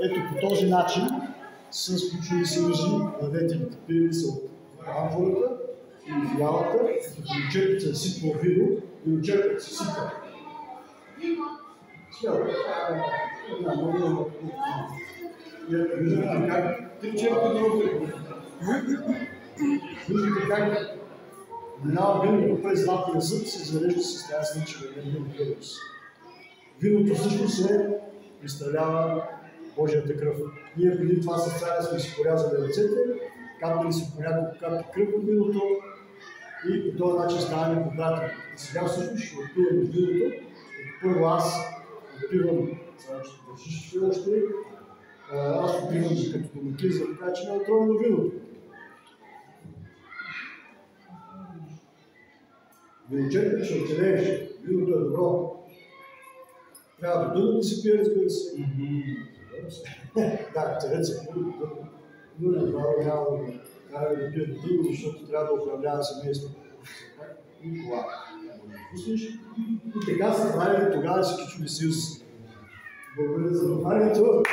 ето по този начин са сключени съюзи на ветрите. Пили са от амфората и фиалата, като очерпят се сипва вино и очерпят се сипва. Виждате как три черпи друго. Виждате как минава виното през златния зъб, се зарежда с тази значена енергия. Виното всъщност представлява Божията кръв. Ние преди това с царя сме си порязали ръцете, капнали си по няколко капки кръв от виното и по този начин ставаме побратени. Сега всъщност ще отпиваме виното. Първо аз отпивам, сега ще държиш още, аз отпивам като домакин, за така че не е отровено виното. Виночерпите ще оцелееш, виното е добро. Трябва до дъно да се пие, разбира се. Да, целят се пие до дъно. Но направо няма да пие до дъно, защото трябва да управлява семейството. И кола. И така се правили тогава всички чудеси. Благодаря за вниманието.